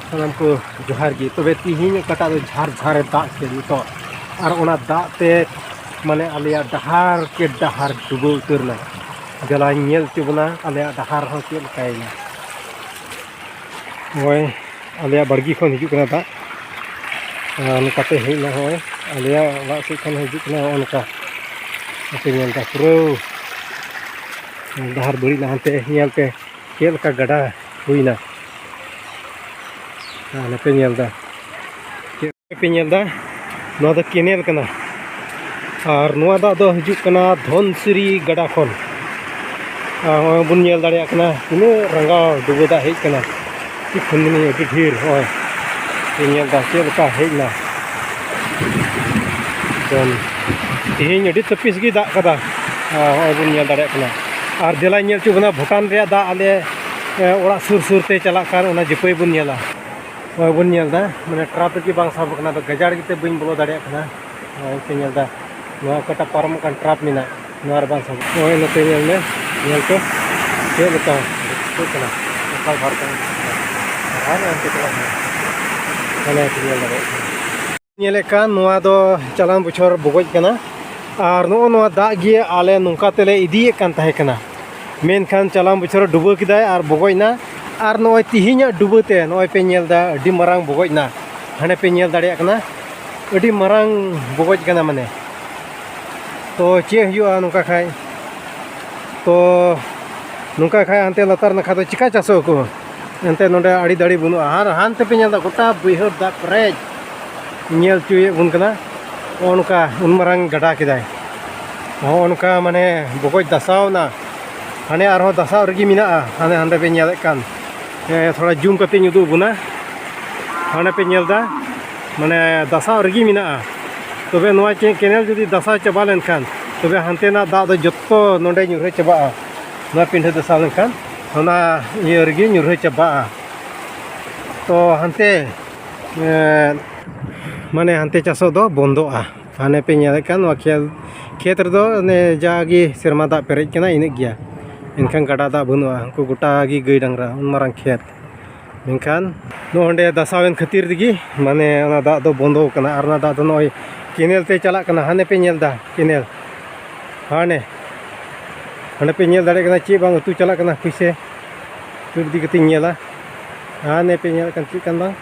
सामान को जोहार गी तबे तिहिन कटा दो झार झारे दाग के नितो और ओना दाग ते माने आलिया डहार के डहार डुबो उतरना जला नेल चुबना आलिया डहार हो के लकायना ओय आलिया बड़गी खन हिजु कना दा नकाते हेना होय आलिया वा से खन हिजु कना ओनका ते नेल दा पुरो डहार बड़ी नहाते नेल पे केल का गड़ा हुईना पे नेलदा पे नेलदा नो दा केनेल कना और नुआ दा दो हिजु कना धनसिरी गड़ा खन बुन नेल दाड़े कना तिने रंगा डुबो दा हेज कना कि खुंदनी अति ढेर होय पे नेलदा चेलका हेजना दन तिहिन अति तपिस गी दा कदा होय बुन नेल दाड़े कना और देला नेल चुबना भूटान रे दा आले ओड़ा सुर सुर ते चला कार ओना जपय बुन नेला ओय बुन नेलदा माने ट्रैफिक की बांग साब कना गजाड़ गिते बइन बोलो दाड़े कना ओय पे नेलदा नो कटा परम कन ट्रैप मिना नोर बांग साब ओय नते नेल में नेल को के लता तो कना का घर का आर अंते कला कने के नेल दाड़े नेले का नोआ दो चलान बछर बगज कना और नो नोआ दा गे आले नुका तेले इदिए कान ताहे कना मेनखान चलान बछर डुबो किदाय और बगजना और नोय तिहिना डुबोते नोय पे नेलदा अडी मरांग बगजना हाने पे नेल दाड़े कना अडी मरांग बगज कना माने तो चे हुआ नुका खाय तो नुका खाय अंते लतार नखा तो चिका चासो को अंते नोडे आड़ी दाड़ी बुनु हार हानते पे नेलदा गोटा बैहर दा प्रेज नेल चुए बुन कना ओनका उन मरांग गडा किदाय ओनका माने बगज दसावना हाने आरो दसाव रगी मिना हाने हांदे पे नेल कान थोड़ा जूम करते नुदू बुना हाने पे नेलदा माने दसाव रगी मिना तबे नोआ चे केनेल जुदी दसाव चबा लेनखान तबे हांते ना दा दो जत्तो नोंडे नुरहे चबा ना पिंढे दसाव लेनखान होना ये रगी नुरहे चबा तो हांते माने हांते चासो दो बंदोआ हाने पे नेल कान वा खेत रे दो ने जागी सेरमा दा पेरेज कना इने गिया इनखान गड़ा दा बनुआ को गोटा गी गई डांगरा उन मारंग खेत इनखान नोंडे दसावेन खातिर दिगी माने ओना दा दो बंदो कना आर ना दा दो नय केनेल ते चला कना हाने पे नेलदा केनेल हाने हाने पे नेल दाड़े कना चे बांग उतु चला कना पिसे तुर दी कति नेला हाने पे नेल कन ची कन बांग